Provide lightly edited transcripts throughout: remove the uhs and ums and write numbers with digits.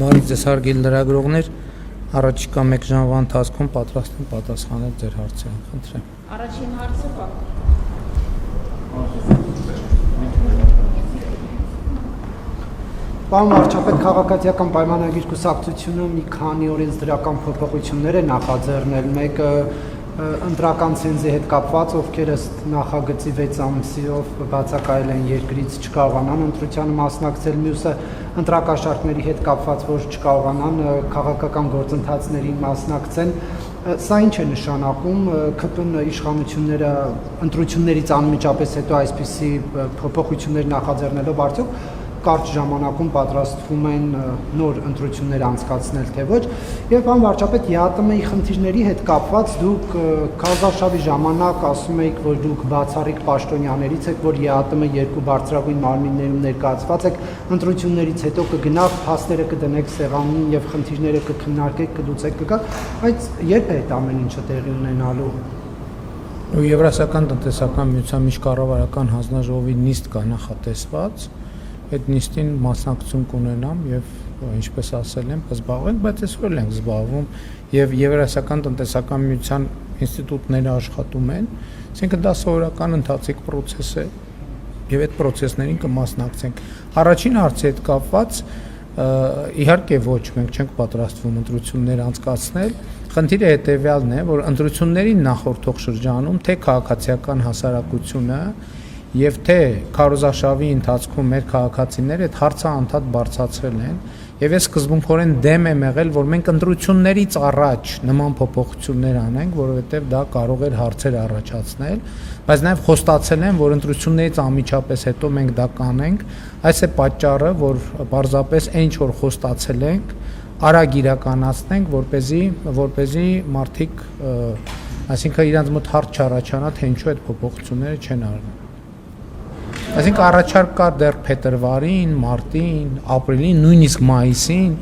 Բարի ձեզ հարգելի լրագրողներ, առաջիկա 1 ժամվա ընթացքում պատրաստ եմ պատասխանել ձեր հարցերին, խնդրեմ։ Առաջին հարցը կա։ Պարոն վարչապետ, քաղաքացիական պայմանագիր կուսակցությունը մի քանի օրենսդրական փոփոխություններ է նախաձեռնել, մեկը ընտրական ցենզի հետ կապված, ովքեր ըստ նախագծի 6 ամսիով բացակայել են երկրից չկարողանան ընտրությանը մասնակցել, մյուսը ընտրակաշառքների հետ կապված, որ չկարողանան քաղաքական գործընթացներին մասնակցեն։ Սա ինչ է նշանակում, ԿՊ իշխանությունները ընտրություններից անմիջապես հետո այսպիսի փոփոխություններ նախաձեռնելով արդյոք կարճ ժամանակում պատրաստվում են նոր ընտրություններ անցկացնել թե ոչ, եւ պարոն վարչապետ, ԵԱՏՄ-ի խնդիրների հետ կապված դուք քարոզարշավի ժամանակ ասում եք, որ դուք բացառիկ պաշտոնյաներից եք, որ ԵԱՏՄ երկու բարձրագույն մարմիններում ներկայացված եք, ընտրություններից հետո կգնաք, փաստերը կդնեք սեղանին եւ խնդիրները կքննարկեք, կլուծեք, կգաք, բայց երբ է այդ ամեն ինչը տեղի ունենալու։ Եվրասիական տնտեսական միության միջկառավարական հանձնաժողովի նիստ կա նախատեսված, այդ նիստին մասնակցություն կունենամ եւ ինչպես ասել եմ, կզբաղվենք, բայց այսօր ենք զբաղվում եւ Եվրասիական տնտեսական միության ինստիտուտները աշխատում են, այսինքն դա սովորական ընթացիկ process է եւ այդ process-ներին կմասնակցենք։ Առաջին հարցի հետ կապված իհարկե ոչ, մենք չենք պատրաստվում ընտրություններ անցկացնել։ Խնդիրը հետեւյալն է, որ ընտրությունների նախորդող շրջանում թե քաղաքացիական հասարակությունը եւ թե քարոզարշավի ընթացքում մեր քաղաքացիները այդ հարցը անդադ բարձրացրել են եւ ես սկզբունքորեն դեմ եմ եղել, որ մենք ընտրություններից առաջ նման փոփոխություններ անենք, որովհետեւ դա կարող էր հարցեր առաջացնել, բայց նաեւ խոստացել եմ, որ ընտրություններից անմիջապես հետո մենք դա կանենք, այս է պատճառը, որ պարզապես այն ինչ որ խոստացել ենք, արագ իրականացնենք, որպեսզի մարդիկ, այսինքն իրանց մոտ հարց չառաջանա, թե ինչու այդ փոփոխությունները չեն արվում։ Այսինքն առաջարկ կար դեռ փետրվարին, մարտին, ապրիլին, նույնիսկ մայիսին,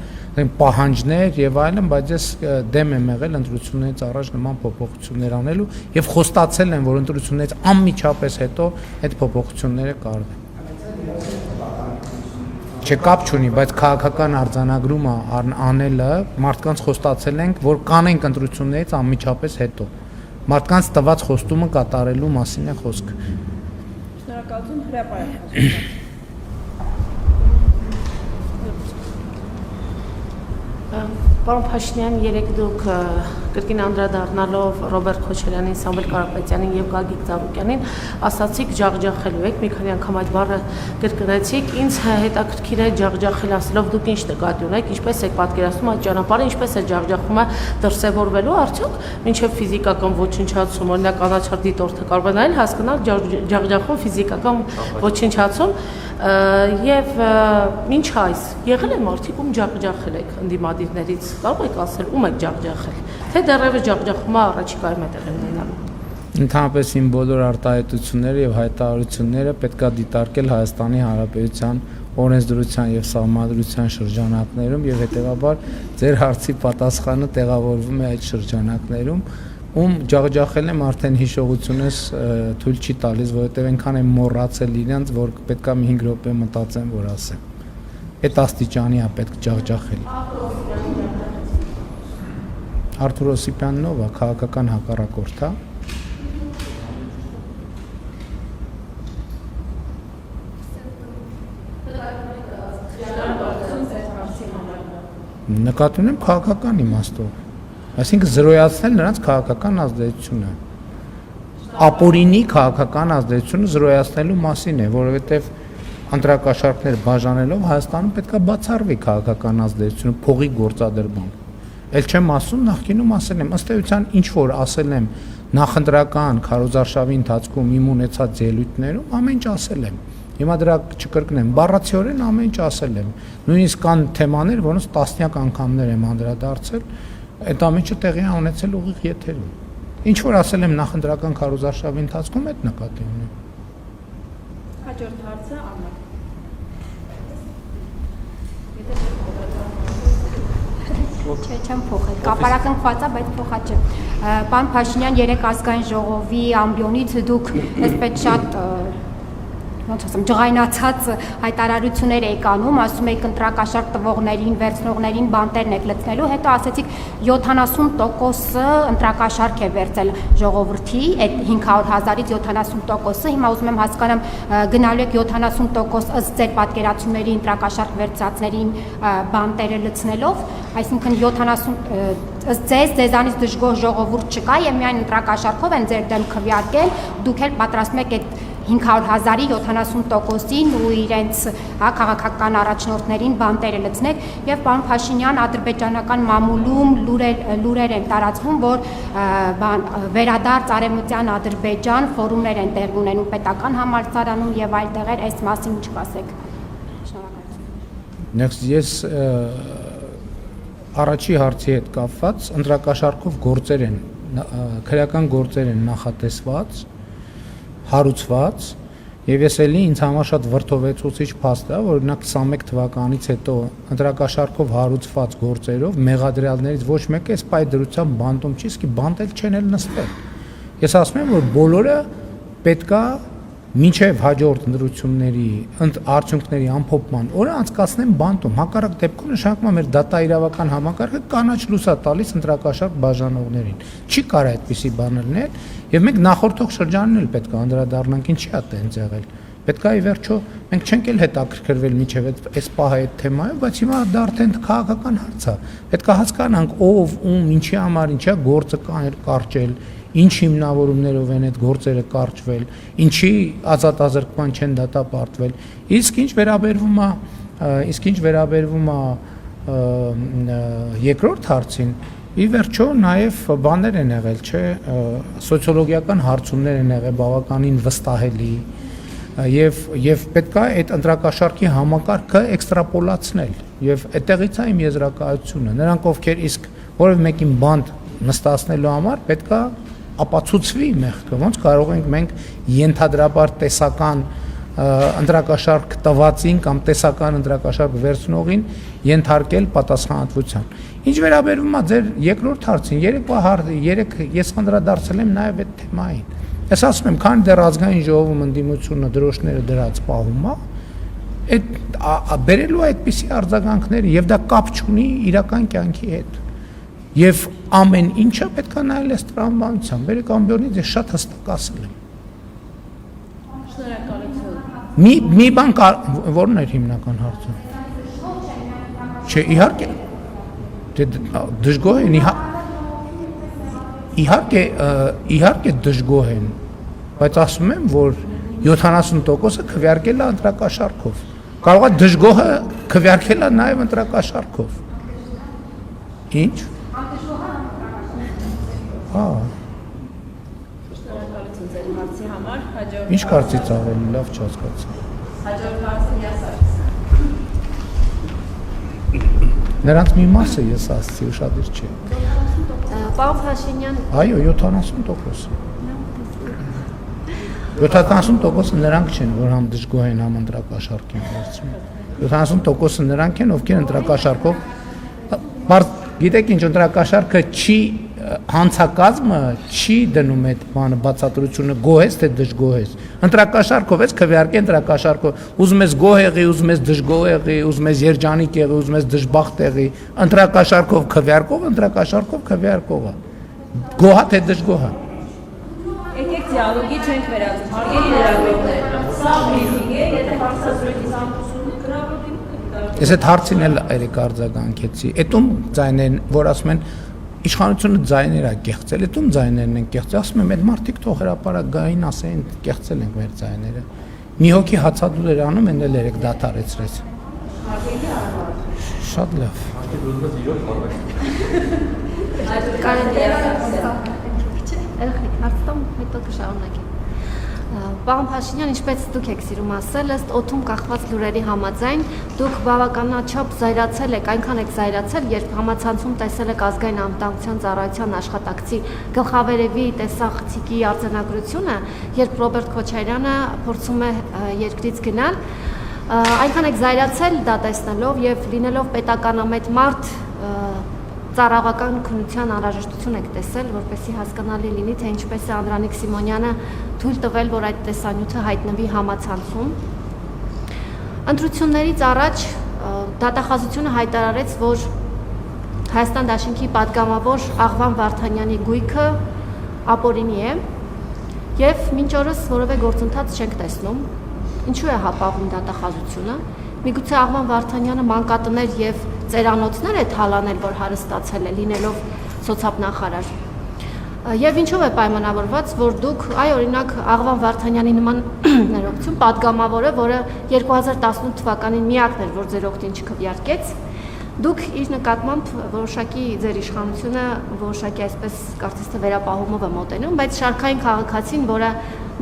պահանջներ եւ այլն, բայց ես դեմ եմ եղել ընտրություններից առաջ նման փոփոխություններ անելու եւ խոստացել եմ, որ ընտրություններից անմիջապես հետո այդ փոփոխությունները կարվեն։ Չկապ չունի, բայց քաղաքական արձանագրումը անելը մարդկանց խոստացել ենք, որ կանենք ընտրություններից անմիջապես հետո։ Մարդկանց տված խոստումը կատարելու մասին է խոսքը։ Շնորհակալություն, հրապարակ։ Պարոն Փաշինյան, երեք դուք կրկին անդրադառնալով Ռոբերտ Քոչարյանին, Սամվել Կարապետյանին եւ Գագիկ Ծառուկյանին ասացիք ջախջախելու եք, մի քանի անգամ այդ բառը կրկնեցիք, ինձ հետաքրքիր է ջախջախել ասելով դուք ինչ նկատի ունեք, ինչպես եք պատկերացնում այդ ճանապարհը, ինչպես է ջախջախումը դրսևորվելու արդյոք մինչեւ ֆիզիկական ոչնչացում, օրինակ անաչառ դիտորդը կարող է նայել, հասկանալ ջախջախում ֆիզիկական ոչնչացում եւ ինչ այս եղել է մարդիկ ում ջախջախել եք ընդդիմադիրներից, կարող եք ասել ում եք ջախջախել, թե դեռևս ջախջախումը առաջիկայում է տեղի ունենալու։ Ընդհանրապես իմ բոլոր արտահայտությունները եւ հայտարարությունները պետք է դիտարկել Հայաստանի Հանրապետության օրենսդրության եւ սահմանադրության շրջանակներում եւ հետեւաբար ձեր հարցի պատասխանը տեղավորվում է այդ շրջանակներում, ում ջախջախել եմ արդեն հիշողությունս թույլ չի տալիս, որովհետեւ այնքան եմ մոռացել իրենց, որ պետք է մի 5 րոպե մտածեմ, որ ասեմ։ Այդ աստիճանի է պետք ջախջախել։ Արթուր Օսիպյանն ով է, քաղաքական հակառակորդ է։ Նկատի ունեմ քաղաքական իմաստով, այսինքն զրոյացնել նրանց քաղաքական ազդեցությունը, ապօրինի քաղաքական ազդեցությունը զրոյացնելու մասին է, որովհետև ընտրակաշառքներ բաժանելով Հայաստանում պետք է բացառվի քաղաքական ազդեցությունը փողի գործադրմամբ։ Էլ չեմ ասում, նախկինում ասել եմ, ըստ էության ինչ որ ասել եմ նախընտրական քարոզարշավի ընթացքում իմ ունեցած ելույթներում, ամեն ինչ ասել եմ։ Հիմա դրա չկրկնեմ, բառացիորեն ամեն ինչ ասել եմ։ Նույնիսկ կան թեմաներ, որոնց տասնյակ անգամներ եմ անդրադարձել, այդ ամեն ինչը տեղի է ունեցել ուղիղ եթերում։ Ինչ որ ասել եմ նախընտրական քարոզարշավի ընթացքում, այդ նկատի ունեմ։ Հաջորդ հարցը Արմեն։ Չէ, չեմ փոխել։ Կապարակնքված է, բայց փոխած չէ։ Պարոն Փաշինյան, երեք ազգային ժողովի ամբիոնից դուք այսպես շատ ոնց ասեմ, ջղայնացած հայտարարություններ եք անում, ասում եք ընտրակաշարք տվողներին, վերցնողներին բանտերն եք լցնելու, հետո ասեցիք 70%-ը ընտրակաշարք է վերցել ժողովրդի, այդ 500,000-ից 70%-ը, հիմա ուզում եմ հասկանամ գնալու եք 70% ըստ ձեր պատկերացումների ընտրակաշարք վերցածներին բանտերը լցնելով, այսինքն 70 ըստ ձեզանից դժգոհ ժողովուրդ չկա եւ միայն ընտրակաշարքով են ձեր դեմ քվեարկել, դուք էլ պատրաստում եք այդ 500,000-ի 70%-ին ու իրենց քաղաքական առաջնորդներին բանտերը լցնեք եւ պարոն Փաշինյան ադրբեջանական մամուլում լուրեր են տարածվում, որ վերադարձ արևմտյան Ադրբեջան ֆորումներ են տեղի ունենում պետական համալսարանում եւ այլ տեղեր, այս մասին ինչ կասեք։ Next ես առաջի հարցի հետ կապված ընտրակաշարքով գործեր են քրեական գործեր են նախատեսված, հարուցված եւ ես էլի ինձ համար շատ վրդովեցուցիչ փաստ է, որ օրինակ 21 թվականից հետո ընտրակաշարքով հարուցված գործերով մեղադրյալներից ոչ մեկը այս պայդրությամբ բանտում չի, իսկ բանտել չեն էլ նստել։ Ես ասում եմ, որ բոլորը պետքա մինչև հաջորդ ընտրությունների արդյունքների ամփոփման օրը անցկացնեն բանտում, հակառակ դեպքում նշանակում է մեր դատաիրավական համակարգը կանաչ լույս է տալիս ընտրակաշարք բաժանողներին։ Չի կարա այդպիսի բան լինել, եւ մենք նախորդող շրջանին էլ պետք է անդրադառնանք, ինչի է տենց եղել։ Պետք է ի վերջո մենք չենք էլ հետաքրքրվել միջև այս պահը այդ թեմայով, բայց հիմա դա արդեն քաղաքական հարց է։ Պետք է հասկանանք ով, ում, ինչի համար, ինչա գործը կարճել, ինչ հիմնավորումներով են այդ գործերը կարճվել, ինչի ազատազրկման չեն դատապարտվել։ Իսկ ինչ վերաբերվում է երկրորդ հարցին, ի վերջո նաև բաներ են եղել, չէ, սոցիոլոգիական հարցումներ են եղել բավականին վստահելի եւ պետք է այդ ընտրակաշարքի համակարգը էքստրապոլացնել եւ այդտեղից է իմ եզրակացությունը նրանք ովքեր իսկ որևէ մեկին բանտ նստացնելու համար պետք է ապացուցվի մեղքը ոնց կարող ենք մենք ենթադրաբար տեսական ընտրակաշարք տվածին կամ տեսական ընտրակաշարք վերցնողին ենթարկել պատասխանատվության ինչ վերաբերվում է ձեր երկրորդ հարցին երեք ես անդրադարձել եմ նաև այդ թեմային ես ասում եմ քանի դեռ ազգային ժողովում ընդդիմությունը դրոշները դրած պահում է այդ բերելու այդպիսի արձագանքները եւ դա կապ չունի իրական կյանքի հետ եւ ամեն ինչը պետք է նայել այս տրամաբանությամբ բերեք ամբյոնից ես շատ հստակ ասել եմ մի բան որն էր հիմնական հարցը չէ իհարկե դժգոհ են իհարկե դժգոհ են բայց ասում եմ որ 70%-ը քվեարկել է ընտրակաշարքով կարող է դժգոհը քվեարկել է նաև ընտրակաշարքով ինչ հա ինչ կարծիք ավելի լավ չհասկացա հաջորդ հարցը նրանց մի մասը ես ասացի ուշադիր չէ Պարոն Փաշինյան այո 70% նրանք չեն որ համ դժգոհ են համ ընտրակաշարքին վերցնում 70%-ը նրանք են ովքեր ընտրակաշարքով գիտեք ինչ ընտրակաշարքը չի հանցակազմը չի դնում այդ բանը բացատրությունը գոհես թե դժգոհ ես ընտրակաշարքով ես քվեարկե ընտրակաշարքով ուզում ես գոհ եղի ուզում ես դժգոհ եղի ուզում ես երջանիկ եղի ուզում ես դժբախտ եղի ընտրակաշարքով քվեարկող ընտրակաշարքով քվեարկողը գոհա թե դժգոհա եկեք դիալոգի չենք վերածում հարգելի լրագրողներ սա միտինգ է եթե հարցազրույցի զանգվածությունը գրավորին ես այդ հարցին էլ երեք արձագանքեցի այդում ձայներն որ ասում են իշխանությունը ձայներ է կեղծել, այդում ձայներն են կեղծել, ասում եմ, այդ մարդիկ թող հրապարակային ասեն, կեղծել ենք մեր ձայները։ Մի հոգի հացադուլ էր անում, են էլ երեք դադարեցրեց։ Շատ լավ։ Պարոն Փաշինյան, ինչպես դուք եք սիրում ասել, ըստ օդում կախված լուրերի համաձայն դուք բավականաչափ զայրացել եք, այնքան եք զայրացել, երբ համացանցում տեսել եք ազգային անվտանգության ծառայության աշխատակցի գլխավերևի տեսախցիկի արձանագրությունը, երբ Ռոբերտ Քոչարյանը փորձում է երկրից գնալ, այնքան եք զայրացել դա տեսնելով եւ լինելով պետականամետ մարդ ծառայական քննության անհրաժեշտություն եք տեսել, որպեսզի հասկանալի լինի, թե ինչպես է Անդրանիկ Սիմոնյանը թույլ տվել, որ այդ տեսանյութը հայտնվի համացանցում։ Ընտրություններից առաջ դատախազությունը հայտարարեց, որ Հայաստան Դաշինքի падգամավոր Աղվան Վարդանյանի գույքը ապօրինի է եւ մինչ օրս որևէ գործընթաց չենք տեսնում։ Ինչու է հապաղում դատախազությունը։ Միգուցե Աղվան Վարդանյանը մանկատներ եւ ծերանոցներ է թալանել, որ հարստացել է լինելով սոցիալնախարար։ Եվ ինչով է պայմանավորված, որ դուք, օրինակ Աղվան Վարդանյանի նման ներողություն падգամավորը, որը 2018 թվականին միակն էր, որ ձեր օգտին չքվեարկեց, դուք իր նկատմամբ որոշակի ձեր իշխանությունը որոշակի այսպես կարծես թե վերապահումով է մոտենում, բայց շարքային քաղաքացին, որը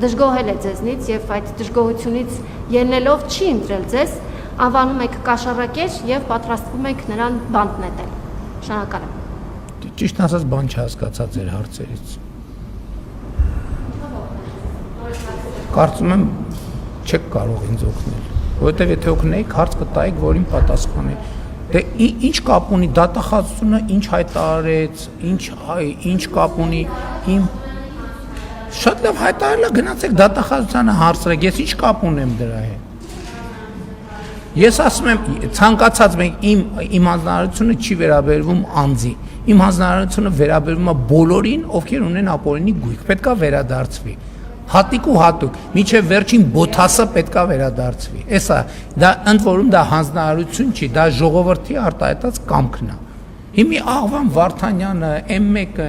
դժգոհել է ձեզնից եւ այդ դժգոհությունից ելնելով չի ընտրել ձեզ, անվանում եք կաշառակեր եւ պատրաստվում եք նրան բանտ նետել։ Շնորհակալ եմ։ Ճիշտ ասած, բան չհասկացա ձեր հարցերից։ Կարծում եմ չեք կարող ինձ օգնել, որովհետեւ եթե օգնեիք, հարց կտայիք, որին պատասխանի։ Դե ինչ կապ ունի դատախազությունը, ինչ հայտարարեց, ինչ կապ ունի իմ շատ լավ հայտարարելա, գնացեք դատախազությանը հարցրեք, ես ինչ կապ ունեմ դրա հետ։ Ես ասում եմ, ցանկացած մեկ իմ հանձնարարությունը չի վերաբերվում անձի։ Իմ հանձնարարությունը վերաբերվում է բոլորին, ովքեր ունեն ապօրինի գույք, պետքա վերադարձվի։ Հատիկ ու հատուկ, միջև վերջին բոթասը պետքա վերադարձվի։ Էսա, դա ընդ որում դա հանձնարարություն չի, դա ժողովրդի արտահայտած կամքն է։ Հիմի Աղվան Վարդանյանը, M1-ը,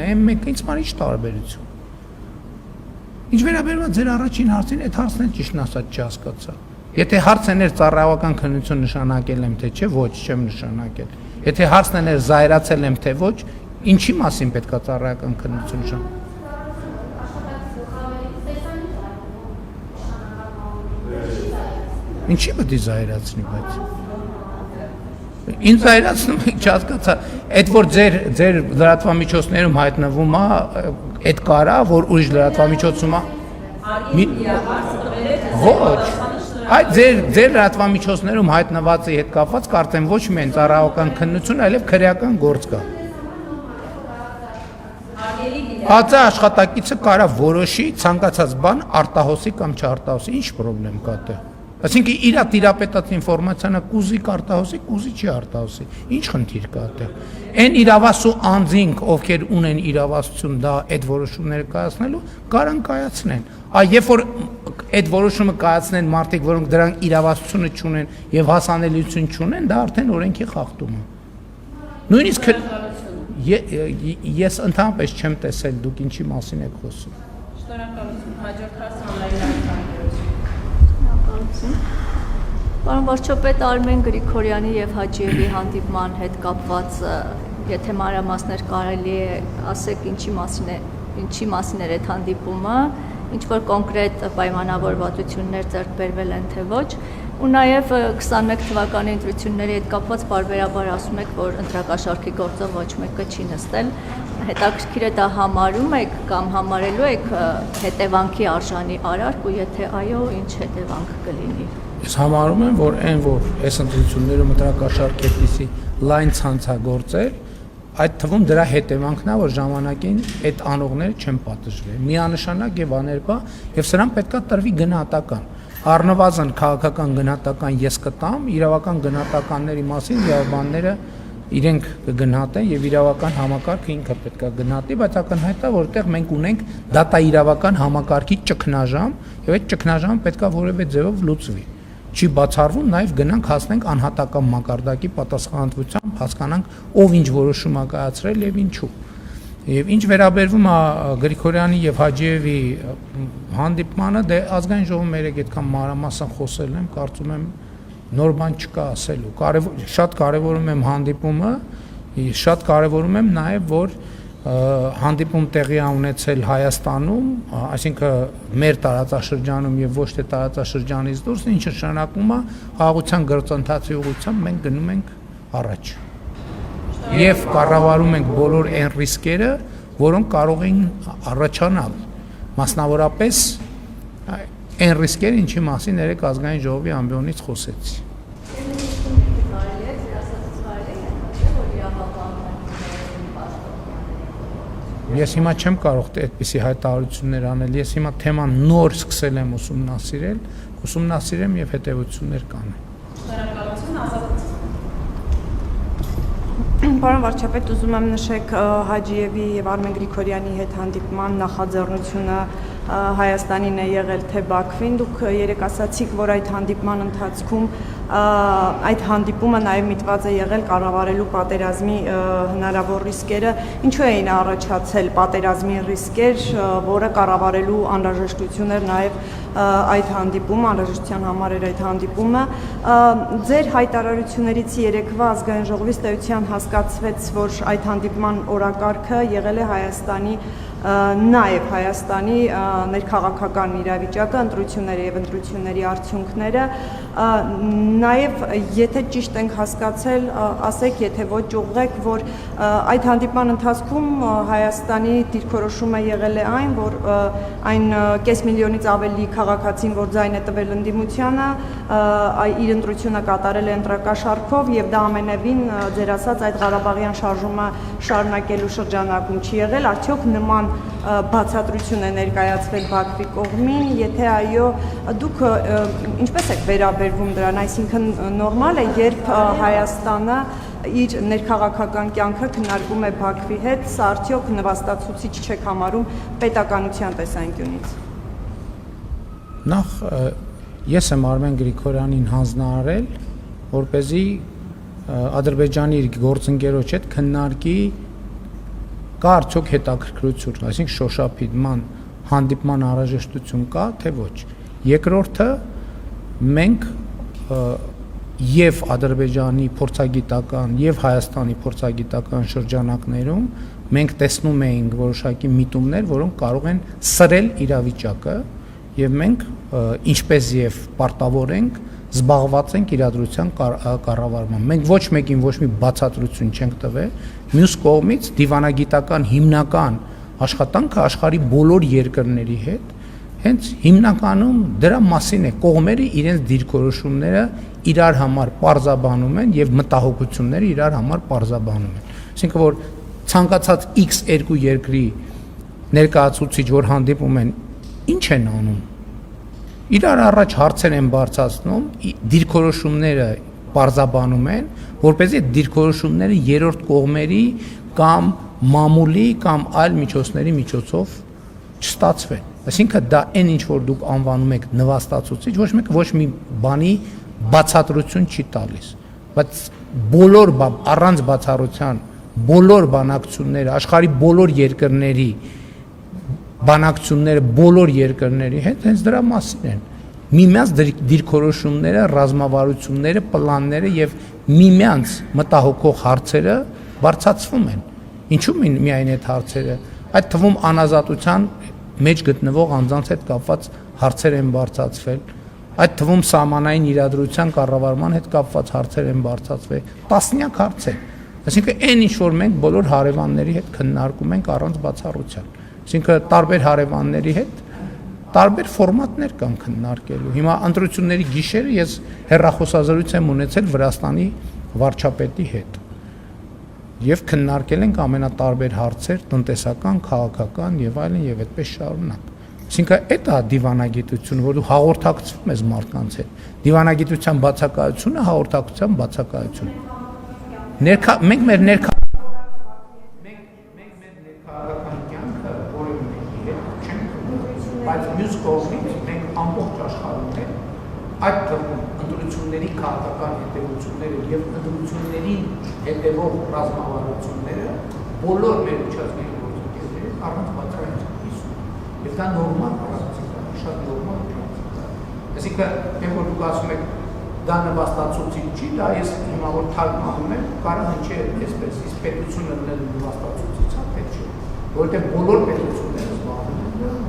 ինձ համար ինչ տարբերություն։ Ինչ վերաբերում է ձեր առաջին հարցին, այդ հարցն էլ ճիշտն ասած չհասկացա։ Եթե հարցն էր ծառայական քննություն նշանակել եմ թե չէ, ոչ, չեմ նշանակել։ Եթե հարցն էր զայրացել եմ թե ոչ, ինչի մասին պետքա ծառայական քննություն նշանակել։ Ինչի պետք է զայրացնի, բայց ինձ զայրացնում եք, չհասկացա, այդ որ ձեր լրատվամիջոցներում հայտնվում է, այդ կարա, որ ուրիշ լրատվամիջոցում է։ Ոչ, այդ ձեր լրատվամիջոցներում հայտնվածի հետ կապված կարծեմ ոչ միայն ծառայական քննություն, այլև քրեական գործ կա։ Հացա աշխատակիցը կարա որոշի ցանկացած բան արտահոսի կամ չարտահոսի, ինչ խնդրեմ կա դե։ Այսինքն իր տիրապետած ինֆորմացիանը կուզի կարտահոսի, կուզի չի արտահոսի։ Ինչ խնդիր կա դե։ Այն իրավասու անձինք, ովքեր ունեն իրավասություն դա այդ որոշումները կայացնելու, կարան կայացնեն։ Երբ որ այդ որոշումը կայացնեն մարդիկ, որոնք դրանք իրավասությունը չունեն եւ հասանելիություն չունեն, դա արդեն օրենքի խախտում է։ Նույնիսկ ես ընդհանրապես չեմ տեսել դուք ինչի մասին եք խոսում։ Շնորհակալություն, հաջորդ հարցը Անահիտի։ Պարոն վարչապետ, Արմեն Գրիգորյանի եւ Հաջիևի հանդիպման հետ կապված, եթե մանրամասներ կարելի է ասեք ինչի մասին էր այդ հանդիպումը, ինչ որ կոնկրետ պայմանավորվածություններ ձեռք բերվել են թե ոչ, ու նաեւ 21 թվականի ընտրությունների հետ կապված բարբերաբար ասում եք, որ ընտրակաշառքի գործով ոչ մեկը չի նստել, հետաքրքիր է դա համարում եք կամ համարելու եք հետևանքի արժանի արարք ու եթե այո, ինչ հետևանք կլինի։ Ես համարում եմ, որ որ այս ընտրություններում ընտրակաշառք այդպիսի լայն ցանցագործել, այդ թվում դրա հետևանքն է, որ ժամանակին այդ անողները չեն պատժվել։ Միանշանակ եւ աներկա եւ սրան պետքա տրվի գնահատական։ Առնվազն քաղաքական գնահատական ես կտամ, իրավական գնահատականների մասին իրավաբանները իրենք կգնահատեն եւ իրավական համակարգը ինքը պետք է գնահատի, բայց ակնհայտ է, որտեղ մենք ունենք դատաիրավական համակարգի ճգնաժամ եւ այդ ճգնաժամը պետք է որևէ ձևով լուծվի։ Չի բացառվում, նաեւ գնանք հասնենք անհատական մակարդակի պատասխանատվությամբ, հասկանանք ով ինչ որոշում է կայացրել եւ ինչու։ Եվ ինչ վերաբերվում է Գրիգորյանի եւ Հաջիևի հանդիպմանը, դե ազգային ժողովում երեք այդքան մանրամասն խոսել եմ, կարծում եմ նոր բան չկա ասելու։ Շատ կարևորում եմ հանդիպումը, շատ կարևորում եմ նաեւ որ հանդիպում տեղի ունեցել Հայաստանում, այսինքն մեր տարածաշրջանում եւ ոչ թե տարածաշրջանից դուրս, ինչը նշանակում է խաղաղության գործընթացի ուղղությամբ մենք գնում ենք առաջ։ Եվ կառավարում ենք բոլոր այն ռիսկերը, որոնք կարող են առաջանալ, մասնավորապես այն ռիսկերը, ինչի մասին երեք ազգային ժողովի ամբիոնից խոսեցի։ Ես հիմա չեմ կարող այդպիսի հայտարարություններ անել, ես հիմա թեման նոր սկսել եմ ուսումնասիրեմ եւ հետեւություններ կանեմ։ Շնորհակալություն, Ազատ։ Պարոն վարչապետ, ուզում եմ նշեք Հաջիևի եւ Արմեն Գրիգորյանի հետ հանդիպման նախաձեռնությունը Հայաստանին է եղել թե Բաքվին։ Դուք երեք ասացիք, որ այդ հանդիպման ընթացքում այդ հանդիպումը նաև միտված է եղել կառավարելու պատերազմի հնարավոր ռիսկերը։ Ինչու էին առաջացել պատերազմի ռիսկեր, որը կառավարելու անհրաժեշտություն էր նաև այդ հանդիպումը, անհրաժեշտության համար էր այդ հանդիպումը։ Ձեր հայտարարություններից երեկվա ազգային ժողովի ստեյության հասկացվեց, որ այդ հանդիպման օրակարգը եղել է Հայաստանի նաև Հայաստանի ներքաղաքական իրավիճակը, ընտրությունները եւ ընտրությունների արդյունքները, նաև եթե ճիշտ ենք հասկացել, ասեք, եթե ոչ ուղղեք, որ այդ հանդիպման ընթացքում Հայաստանի դիրքորոշումը եղել է այն, որ այն կես միլիոնից ավելի քաղաքացին, որ ձայն է տվել ընդդիմությանը, իր ընտրությունը կատարել է ընտրակաշառքով եւ դա ամենևին ձեր ասած այդ Ղարաբաղյան շարժումը շարունակելու շրջանակում չի եղել, արդյոք նման բացատրություն է ներկայացվել Բաքվի կողմին, եթե այո, դուք ինչպես եք վերաբերվում դրան, այսինքն նորմալ է, երբ Հայաստանը իր ներքաղաքական կյանքը քննարկում է Բաքվի հետ, սա արդյոք նվաստացուցիչ չեք համարում պետականության տեսանկյունից։ Նախ ես եմ Արմեն Գրիգորյանին հանձնարարել, որպեսզի Ադրբեջանի իր գործընկերոջ հետ քննարկի կա արդյոք հետաքրքրություն, այսինքն շոշափման հանդիպման անհրաժեշտություն կա, թե ոչ։ Երկրորդը մենք եւ Ադրբեջանի փորձագիտական եւ Հայաստանի փորձագիտական շրջանակներում մենք տեսնում էինք որոշակի միտումներ, որոնք կարող են սրել իրավիճակը եւ մենք ինչպես եւ պարտավոր ենք զբաղված ենք իրադրության կառավարման։ Մենք ոչ մեկին ոչ մի բացատրություն չենք տվել, մյուս կողմից դիվանագիտական հիմնական աշխատանքը աշխարհի բոլոր երկրների հետ հենց հիմնականում դրա մասին է, կողմերը իրենց դիրքորոշումները իրար համար պարզաբանում են եւ մտահոգությունները իրար համար պարզաբանում են։ Այսինքն որ ցանկացած X2 երկրի ներկայացուցիչ, որ հանդիպում են, ինչ են անում։ Իրար առաջ հարցեր են բարձրացնում, դիրքորոշումները պարզաբանում են, որպեսզի այդ դիրքորոշումները երրորդ կողմերի կամ մամուլի կամ այլ միջոցների միջոցով չստացվեն։ Այսինքն դա այն ինչ որ դուք անվանում եք նվաստացուցիչ, ոչ մի բանի բացատրություն չի տալիս, բայց բոլոր առանց բացառության բոլոր բանակցությունները աշխարհի բոլոր երկրների բանակցությունները բոլոր երկրների հետ հենց դրա մասին են։ Միմյանց դիրքորոշումները, ռազմավարությունները, պլանները եւ միմյանց մտահոգող հարցերը բարձրացվում են։ Ինչու՞ միայն այդ հարցերը, այդ թվում անազատության մեջ գտնվող անձանց հետ կապված հարցեր են բարձրացվել, այդ թվում սահմանային իրադրության կառավարման հետ կապված հարցեր են բարձրացվել, տասնյակ հարցեր։ Այսինքն այն ինչ որ մենք բոլոր հարևանների հետ քննարկում ենք առանց բացառության։ Այսինքն տարբեր հարևանների հետ տարբեր ֆորմատներ կան քննարկելու։ Հիմա ընտրությունների գիշերը ես հեռախոսազրույց եմ ունեցել Վրաստանի վարչապետի հետ եւ քննարկել ենք ամենատարբեր հարցեր, տնտեսական, քաղաքական եւ այլն եւ այդպես շարունակ։ Այսինքն այդ է դիվանագիտությունը, որ դու հաղորդակցվում ես մարդկանց հետ։ Դիվանագիտության բացակայությունը հաղորդակցության բացակայություն։ Մենք մեր ներքաղաքական կյանքը որևէ մեկի հետ չենք կապում, բայց մյուս կողմից մենք ամբողջ աշխարհում ենք այդ թվում ընտրությունների քաղաքական հետևությունները եւ ընտրություններին հետևող ռազմավարությունները բոլոր մեր միջազգային գործընկերների առանց բացառության կիսում։ Եվ դա նորմալ պրակտիկա է, շատ նորմալ պրակտիկա է։ Այսինքն, մենք որ դուք ասում եք դա նվաստացուցիչ չի, դա ես հիմա որ թարգմանում եմ, կարող հնչի այսպես, իսկ պետությունը նվաստացուցիչ է, թե չէ, որովհետեւ բոլոր պետությունները զբաղվում են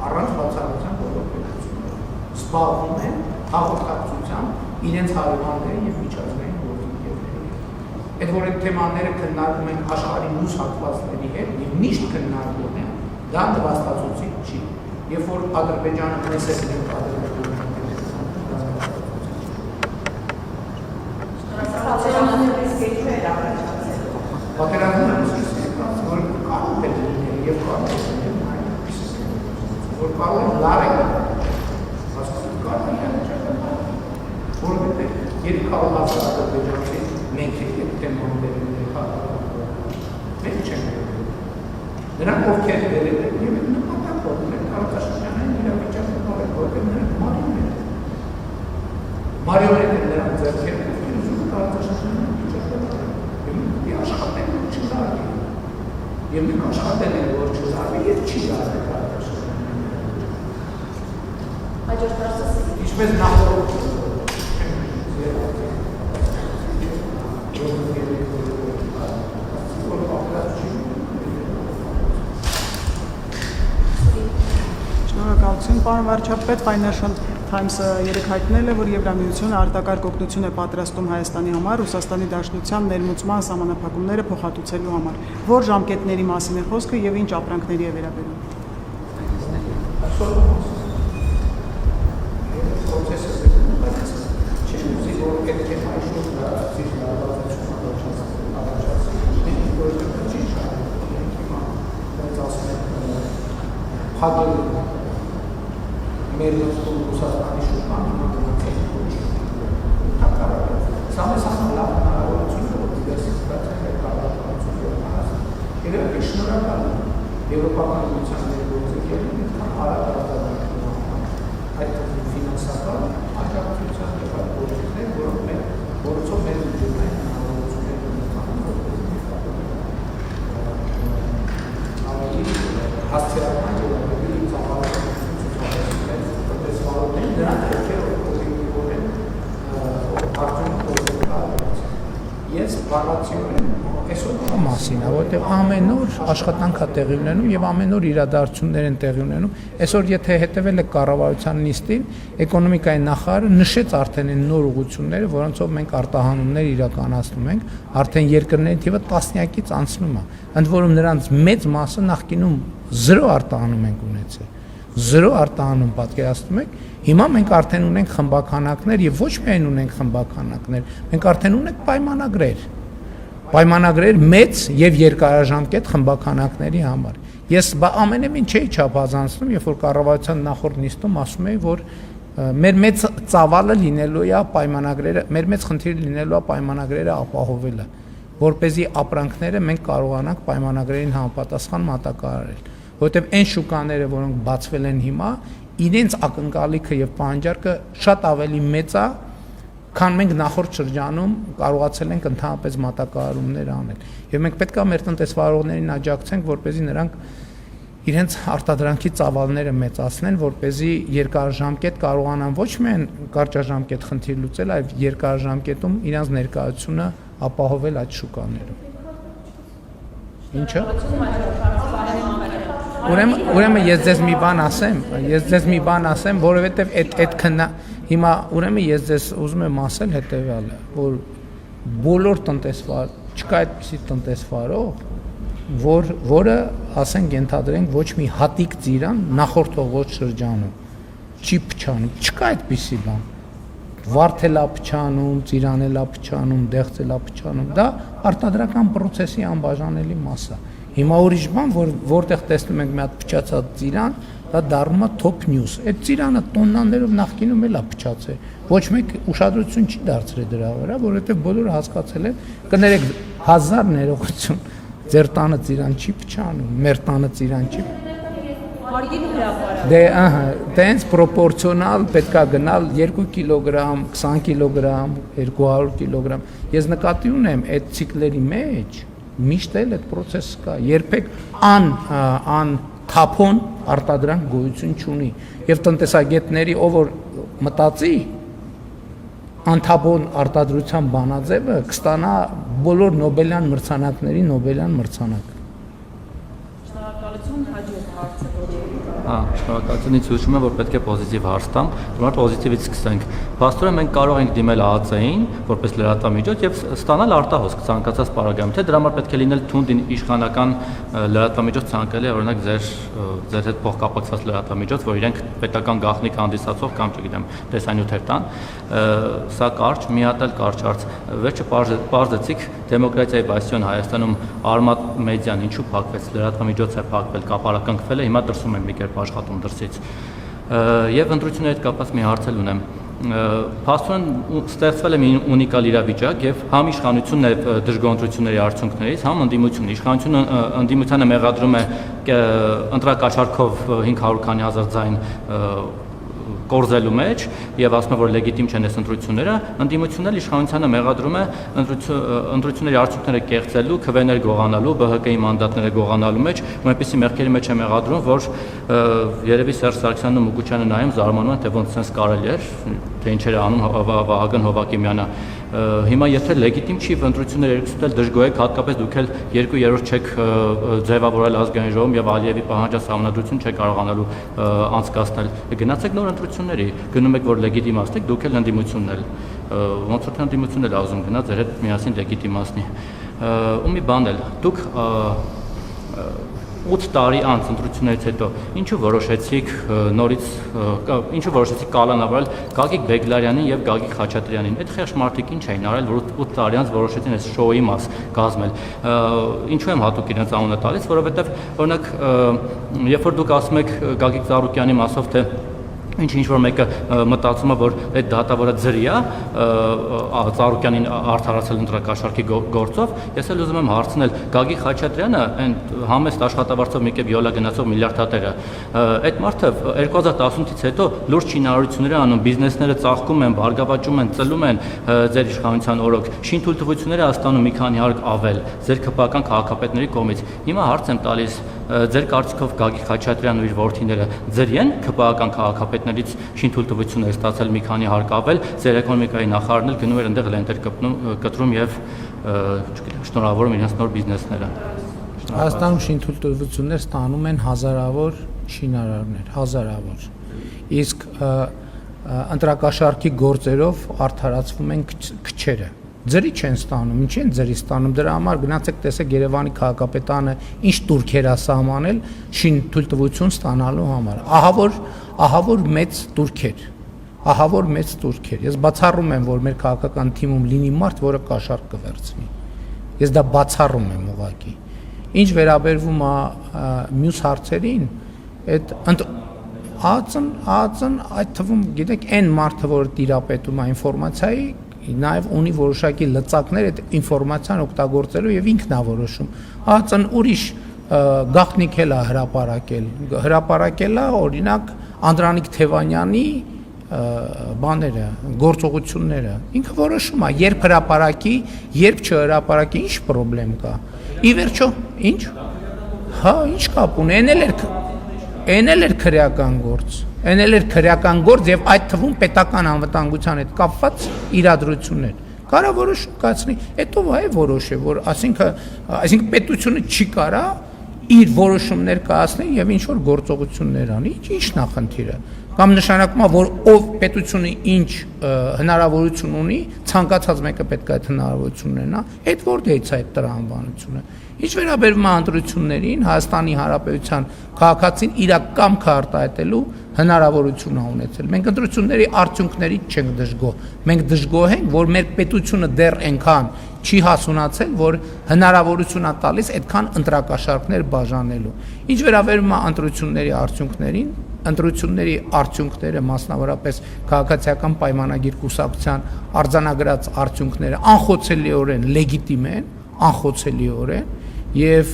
առանց բացառության բոլոր պետությունները զբաղվում են հաղորդակցությամբ իրենց հարևանների եւ միջազգային գործընկերների հետ։ Այդ որ այդ թեմաները քննարկում են աշխարհի մյուս հատվածների հետ եւ միշտ քննարկում են, դա նվաստացուցիչ չի։ Երբ որ Ադրբեջանը մեզ է պատերազմը որ կարող է լինել եւ որ կարող են լարել, հասկանում կարող են որովհետև երբ կարող Ադրբեջանցի մենք ենք թեմաներին մենք չենք նրանք ովքեր դերել են եւ նպատակով են տարածաշրջանային իրավիճակը նորեն որտեղ նրանք մարիոնետ են նրանք ձեռքերում ուզում տարածաշրջանային իրավիճակը եւ աշխատեն որ չդարվի եւ մենք աշխատել ենք որ չդարվի եւ չի դարվել տարածաշրջանային Հաջորդ հարցը ինչպես նախորդ Շնորհակալություն, պարոն վարչապետ, Financial Times-ը երեկ հայտնել է, որ Եվրամիությունը արտակարգ օգնություն է պատրաստում Հայաստանի համար Ռուսաստանի Դաշնության ներմուծման սահմանափակումները փոխհատուցելու համար։ Որ ժամկետների մասին է խոսքը եւ ինչ ապրանքների է վերաբերում։ մեր Ռուսաստանի շուկան մնացել սա մեզ լավ հնարավորություն է որ դիվերսիֆիկացիա կառավարություն երբ շնորհակալ եվրոպական միության ներգործողներին այդքան արագ արտադրական այդ ֆինանսական աջակցության եւ այլ գործիքներ, որոնք մեր գործով մեր ուժերային հնարավորությունները ունենալու ավելի հասցեական եւ ավելի ծավալային Ես բառացիորեն այսօր մասին, որովհետև ամեն օր աշխատանք է տեղի ունենում եւ ամեն օր իրադարձություններ են տեղի ունենում։ Այսօր եթե հետեւել եք կառավարության նիստին, էկոնոմիկայի նախարարը նշեց արդեն այն նոր ուղղությունները, որոնցով մենք արտահանումներ իրականացնում ենք, արդեն երկրների թիվը տասնյակից անցնում է։ Ընդ որում նրանց մեծ մասը նախկինում 0 արտահանում ենք ունեցել։ 0 արտահանում պատկերացնում եք, հիմա մենք արդեն ունենք խմբականակներ եւ ոչ միայն ունենք խմբականակներ, մենք արդեն ունենք պայմանագրեր մեծ եւ երկարաժամկետ խմբականակների համար։ Ես ամենևին չէի չափազանցնում, երբ որ կառավարության նախորդ նիստում ասում էի, որ մեր մեծ ծավալը լինելու է պայմանագրերը, մեր մեծ խնդիրը լինելու է պայմանագրերը ապահովելը, որպեսզի ապրանքները մենք կարողանանք պայմանագրերին համապատասխան մատակարարել։ Որովհետև այն շուկաները, որոնք բացվել են հիմա, իրենց ակնկալիքը եւ պահանջարկը շատ ավելի մեծ է, քան մենք նախորդ շրջանում կարողացել ենք ընդհանրապես մատակարարումներ անել։ Եվ մենք պետք է մեր տնտեսվարողներին աջակցենք, որպեսզի նրանք իրենց արտադրանքի ծավալները մեծացնեն, որպեսզի երկարաժամկետ կարողանան ոչ միայն կարճաժամկետ խնդիր լուծել, այլ երկարաժամկետում իրենց ներկայությունը ապահովել այդ շուկաներում։ Ինչը։ Ուրեմն ես ձեզ մի բան ասեմ, որովհետև այդ հիմա ուրեմն ես ձեզ ուզում եմ ասել հետևյալը, որ բոլոր չկա այդպիսի տնտեսվարող, որը ասենք ենթադրենք ոչ մի հատիկ ծիրան նախորդողոց շրջանում չի փչանում, չկա այդպիսի բան։ Վարդելա փչանում, ծիրանելա փչանում, դեղցելա փչանում, դա արտադրական process-ի անբաժանելի մաս է։ Հիմա ուրիշ բան, որտեղ տեսնում ենք մի հատ փչացած ծիրան, դա դառնում է top news։ Այդ ծիրանը տոննաներով նախկինում էլ է փչացել։ Ոչ մեկ ուշադրություն չի դարձրել դրա վրա, որովհետև բոլորը հասկացել են, կներեք 1000 ներողություն, ձեր տանը ծիրան չի փչանում, մեր տանը ծիրան չի։ Դե հենց պրոպորցիոնալ պետքա գնալ 2 կիլոգրամ, 20 կիլոգրամ, 200 կիլոգրամ։ Ես նկատի ունեմ այդ ցիկլերի մեջ միշտ էլ այդ process կա, երբեք թափոն արտադրանք գոյություն չունի եւ տնտեսագետների ով որ մտածի անթափոն արտադրության բանաձևը կստանա բոլոր նոբելյան մրցանակների նոբելյան մրցանակ։ Շնորհակալություն, հաջորդ հարցը Շնորհակալություն, ինձ հուշում է, որ պետք է պոզիտիվ հարց տամ, ուրեմն պոզիտիվից սկսենք։ Փաստորեն մենք կարող ենք դիմել ԱԱԾ-ին, որպես լրատվամիջոց եւ ստանալ արտահոսք ցանկացած պարագայում, թե դրա համար պետք է լինել թունդ իշխանական լրատվամիջոց ցանկալի, օրինակ ձեր հետ փոխկապակցված լրատվամիջոց, որ իրենք պետական գաղտնիք հանդիսացող կամ չգիտեմ, տեսանյութեր տան։ Սա կարճ, մի հատ էլ կարճ հարց։ Վերջը պարզեցիք դեմոկրատիայի բաստիոն Հայաստանում Արմատ մեդիան ինչու փակվեց, լրատվամիջոցը փակվել, կապարակնքվել է, հիմա դրսում են մի կերպ աշխատում դրսից։ Եվ ընտրությունների հետ կապված մի հարց էլ ունեմ։ Փաստորեն ստեղծվել է մի ունիկալ իրավիճակ եւ համ իշխանությունն է դժգոհ ընտրությունների արդյունքներից, համ ընդդիմությունը։ Իշխանությունը ընդդիմությանը մեղադրում է ընտրակաշառքով 500 քանի հազար ձայն կորզելու մեջ եւ ասում է, որ լեգիտիմ չեն այս ընտրությունները, ընդդիմությունն էլ իշխանությանը մեղադրում է ընտրությունների արդյունքները կեղծելու, քվեներ գողանալու, ԲՀԿ-ի մանդատները գողանալու մեջ, ու այնպեսի մեղքերի մեջ է մեղադրում, որ երևի Սերժ Սարգսյանն ու Մուկուչյանը նայում զարմանում են, թե ոնց sense կարելի էր, թե ինչեր է անում Վահագն Հովակիմյանը։ Հիմա եթե լեգիտիմ չի ընտրությունները երկուսն էլ դժգոհ եք, հատկապես դուք էլ 2/3 չեք ձևավորել ազգային ժողովում եւ Ալիևի պահանջած համանդրություն չեք կարողանալու անցկացնել։ Գնացեք նոր ընտրությունների, գնում եք որ լեգիտիմացնեք, դուք էլ ընդդիմությունն էլ ոնց որ ընդդիմությունն էլ ազում գնա ձեր հետ միասին լեգիտիմացնի։ Ու մի բան էլ, դուք 8 տարի անց ընտրություններից հետո ինչու որոշեցիք նորից ինչու որոշեցիք կալանավորել Գագիկ Բեգլարյանին եւ Գագիկ Խաչատրյանին։ Այդ խեղճ մարդիկ ինչ էին արել, որ 8 տարի անց որոշեցին այս շոուի մաս կազմել։ Ինչու եմ հատուկ իրենց անունը տալիս, որովհետեւ օրինակ երբ որ դուք ասում եք Գագիկ Ծառուկյանի մասով թե ինչ որ մեկը մտածում է, որ այդ դատավորը ձրի է Ծառուկյանին արդարացել ընտրակաշառքի գործով, ես էլ ուզում եմ հարցնել Գագիկ Խաչատրյանը, այն համեստ աշխատավարձով մի կերպ յոլա գնացող միլիարդատերը, այդ մարդը 2018-ից հետո լուրջ շինարարություններ անում, բիզնեսները ծաղկում են, բարգավաճում են, ծլում են ձեր իշխանության օրոք, շինթույլտվություններ է ստանում մի քանի հարկ ավել ձեր քպական քաղաքապետների կողմից։ Հիմա հարց եմ տալիս ձեր կարծիքով Գագիկ Խաչատրյանն ու իր որդիները ձերի են քպական քաղաքապետներից շինթույլտվություններ ստացել մի քանի հարկ ավել, ձեր էկոնոմիկայի նախարարն էլ գնում էր այնտեղ լենտեր կտրում եւ շնորհավորում իրենց նոր բիզնեսները։ Հայաստանում շինթույլտվություններ ստանում են հազարավոր շինարարներ, հազարավոր։ Իսկ ընտրակաշառքի գործերով արդարացվում են քչերը։ Ձրի չեն ստանում, ինչի են ձրի ստանում, դրա համար գնացեք տեսեք Երևանի քաղաքապետարանը ինչ турքեր է սահմանել շինթույլտվություն ստանալու համար։ Ահա որ մեծ турքեր, ահա որ մեծ турքեր։ Ես բացառում եմ, որ մեր քաղաքական թիմում լինի մարդ, որը կաշառք կվերցնի։ Ես դա բացառում եմ ուղղակի։ Ինչ վերաբերվում է մյուս հարցերին, այդ ԱԱԾ-ն այդ թվում գիտեք այն մարդը, որ տիրապետում է ինֆորմացիայի նաև ունի որոշակի լծակներ այդ ինֆորմացիան օգտագործելու եւ ինքն է որոշում։ ԱԱԾ-ն ուրիշ գաղտնիք էլ է հրապարակել է օրինակ Անդրանիկ Թևանյանի բաները, գործողությունները։ Ինքը որոշում է, երբ հրապարակի, երբ չհրապարակի, ինչ խնդրեմ կա։ Ի վերջո, ինչ։ Հա, ինչ կապ ունի, այն էլ էր քրեական գործ։ Այն էլ էր քրեական գործ եւ այդ թվում պետական անվտանգության հետ կապված իրադրություններ։ Կարա որոշում կացնի, հետո վայ որոշե, որ այսինքն պետությունը չի կարա իր որոշումներ կայացնի եւ ինչ որ գործողություններ անի, ի՞նչն է խնդիրը։ Կամ նշանակում է, որ ով պետությունը ինչ հնարավորություն ունի, ցանկացած մեկը պետք է այդ հնարավորությունն ունենա, այդ որտեղից է այդ տրամաբանությունը։ Ինչ վերաբերում է ընտրություններին, Հայաստանի Հանրապետության քաղաքացին իր կամքը արտահայտելու հնարավորություն է ունեցել։ Մենք ընտրությունների արդյունքներից չենք դժգոհ։ Մենք դժգոհ ենք, որ մեր պետությունը դեռ այնքան չի հասունացել, որ հնարավորություն է տալիս այդքան ընտրակաշառքներ բաժանելու։ Ինչ վերաբերում է ընտրությունների արդյունքներին, ընտրությունների արդյունքները, մասնավորապես քաղաքացիական պայմանագիր կուսակցության արձանագրած արդյունքները անխոցելիորեն լեգիտիմ են, անխոցելիորեն եւ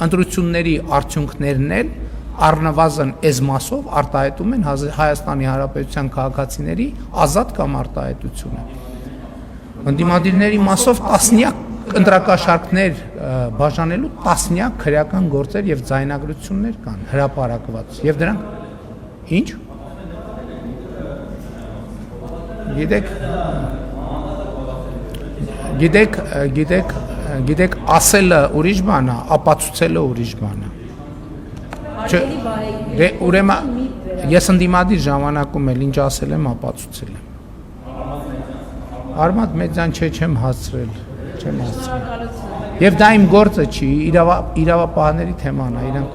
ընտրությունների արդյունքներն էլ առնվազն այս մասով արտահայտում են Հայաստանի Հանրապետության քաղաքացիների ազատ կամ արտահայտությունը։ Ընդդիմադիրների մասով տասնյակ ընտրակաշառքներ բաժանելու տասնյակ քրեական գործեր եւ ձայնագրություններ կան հրապարակված եւ դրանք ինչ գիտեք ասելը ուրիշ բան է, ապացուցելը ուրիշ բան է։ Ուրեմն ես ընդդիմադիր ժամանակում էլ ինչ ասել եմ, ապացուցել եմ։ Արմատ մեծան չեմ հասցրել, չեմ հասցրել։ Եվ դա իմ գործը չի, իրավապահների թեման է, իրանք։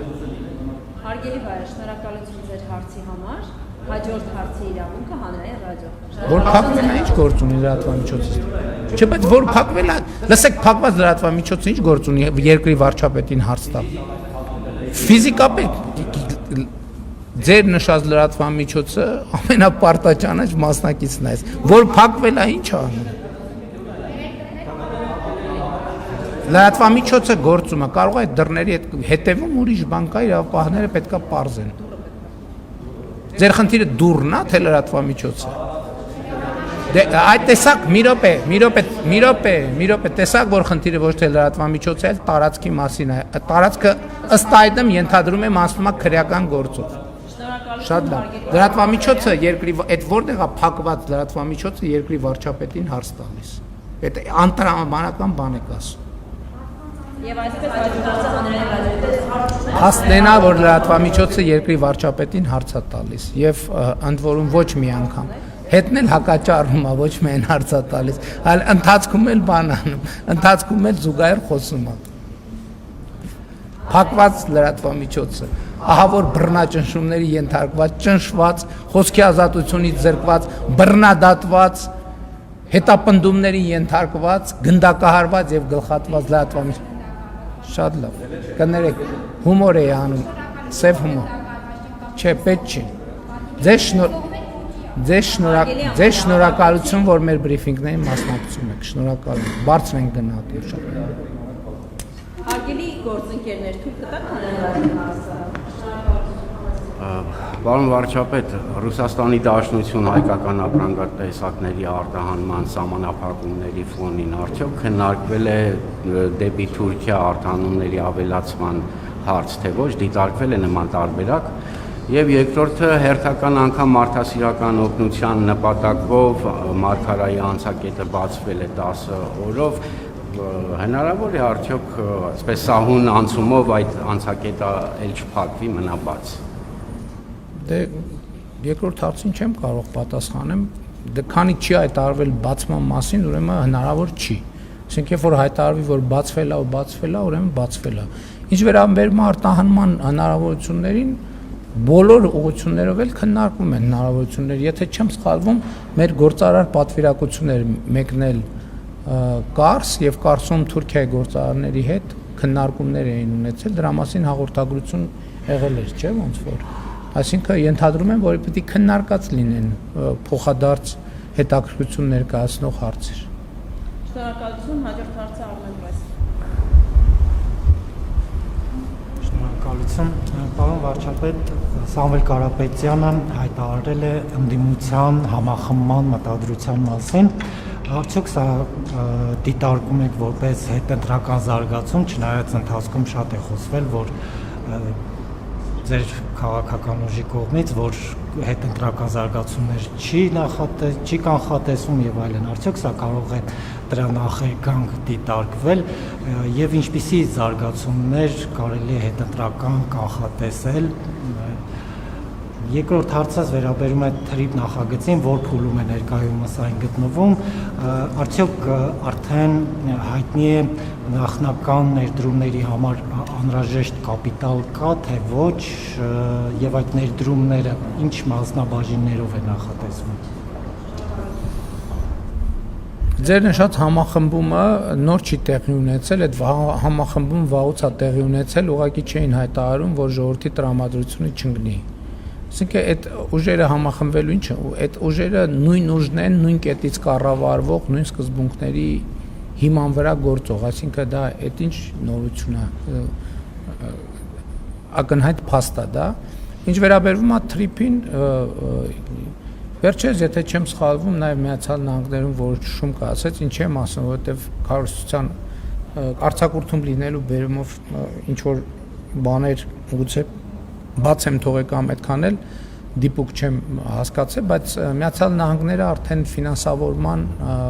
Հարգելի վայր, շնորհակալություն։ շնորհակալություն ձեր հարցի համար։ Հաջորդ հարցի իրավունքը հանրային ռադիո։ Որ փակվել է, ինչ գործ ունի լրատվամիջոցը։ Չէ, բայց որ փակվել է, լսեք, փակված լրատվամիջոցը ինչ գործ ունի երկրի վարչապետին հարց տալ։ Ֆիզիկապես ձեր նշած լրատվամիջոցը ամենապարտաճանաչ մասնակիցն է, որ փակվել է, ինչ անում։ Լրատվամիջոցը գործում է, կարող է դռների հետևում ուրիշ բան կա, իրավապահները պետքա պարզեն։ Ձեր խնդիրը դուռն է, թե լրատվամիջոցը։ Դե այդ տեսակ մի րոպե, տեսակ որ խնդիրը ոչ թե լրատվամիջոցը է, տարածքի մասին է։ Տարածքը ըստ այդմ ենթադրում եմ անցնում է քրեական գործով։ Շատ լավ։ Լրատվամիջոցը երկրի այդ որտեղ է փակված լրատվամիջոցը երկրի վարչապետին հարց տալիս։ Այդ անտրամաբանական բան եք ասում։ Եվ այսպես հաջորդածը հանրային ռադիոյի Հասնենա, որ լրատվամիջոցը երկրի վարչապետին հարց է տալիս եւ ընդ որում ոչ մի անգամ հետն էլ հակաճառում է, ոչ միայն հարց է տալիս, այլ ընթացքում էլ բան անում, ընթացքում էլ զուգահեռ խոսում է։ Փակված լրատվամիջոցը, ահա որ բռնաճնշումների ենթարկված, ճնշված, խոսքի ազատությունից զրկված, բռնադատված, հետապնդումների ենթարկված, գնդակահարված եւ գլխատված լրատվամիջոց Շատ լավ, կներեք, հումոր է անում, սև հումոր, չէ, պետք չի, ձեզ շնորհակալություն, որ մեր բրիֆինգներին մասնակցում եք, շնորհակալություն, բարձր ենք գնահատում շատ։ Հարգելի գործընկերներ, թույլ կտաք հանրային ռադիոյի հարցը։ Պարոն վարչապետ, Ռուսաստանի Դաշնություն հայկական ապրանքատեսակների արտահանման սահմանափակումների ֆոնին արդյոք քննարկվել է դեպի Թուրքիա արտահանումների ավելացման հարց, թե ոչ, դիտարկվել է նման տարբերակ, եւ երկրորդը հերթական անգամ մարդասիրական օգնության նպատակով Մարգարայի անցակետը բացվել է 10 օրով, հնարավոր է արդյոք այսպես սահուն անցումով այդ անցակետը էլ չփակվի, մնա բաց։ Դե երկրորդ հարցին չեմ կարող պատասխանեմ, դե քանի չի հայտարարվել բացման մասին, ուրեմն հնարավոր չի։ Այսինքն երբ որ հայտարարվի, որ բացվել է, ուրեմն բացվել է։ Ինչ վերաբերում է արտահանման հնարավորություններին, բոլոր ուղղություններով էլ քննարկվում են հնարավորություններ։ Եթե չեմ սխալվում, մեր գործարար պատվիրակություններ մեկնել Կարս եւ Կարսում Թուրքիայի գործարարների հետ քննարկումներ էին ունեցել, դրա մասին հաղորդագրություն եղել էր, չէ՞ ոնց որ։ Այսինքն ենթադրում եմ, որ պիտի քննարկած լինեն փոխադարձ հետաքրքրություն ներկայացնող հարցեր։ Շնորհակալություն, հաջորդ հարցը Արմեն Ռես։ Շնորհակալություն, պարոն վարչապետ, Սամվել Կարապետյանը հայտարարել է ընդդիմության համախմբման մտադրության մասին։ Արդյոք սա դիտարկում եք որպես հետընտրական զարգացում, չնայած ընթացքում շատ է խոսվել, որ ձեր քաղաքական ուժի կողմից, որ հետընտրական զարգացումներ չի կանխատեսում եւ այլն, արդյոք սա կարող է դրա նախերգանք դիտարկվել եւ ինչպիսի զարգացումներ կարելի է հետընտրական կանխատեսել։ Երկրորդ հարցը վերաբերում է թրիփ նախագծին, որ փուլում է ներկայումս այն գտնվում, արդյոք արդեն հայտնի է նախնական ներդրումների համար անհրաժեշտ կապիտալ կա, թե ոչ, եւ այդ ներդրումները ինչ մասնաբաժիններով է նախատեսվում։ Ձեր նշած համախմբումը նոր չի տեղի ունեցել, այդ համախմբում վաղուց է տեղի ունեցել, ուղղակի չէին հայտարարում, որ ժողովրդի տրամադրությունը չընկնի։ Այսինքն այդ ուժերը համախմբվելու ինչը, այդ ուժերը նույն ուժն են, նույն կետից կառավարվող, նույն սկզբունքների հիման վրա գործող, այսինքն դա այդ ինչ նորություն է, ակնհայտ փաստ է դա։ Ինչ վերաբերվում է թրիփին, վերջերս, եթե չեմ սխալվում, նաև Միացյալ Նահանգներում որոշում կայացեց, ինչ եմ ասում, որովհետև քարոզության արձակուրդում լինելու բերումով ինչ որ բաներ գուցե բաց եմ թողել կամ այդքան էլ դիպուկ չեմ հասկացել, բայց Միացյալ Նահանգները արդեն ֆինանսավորման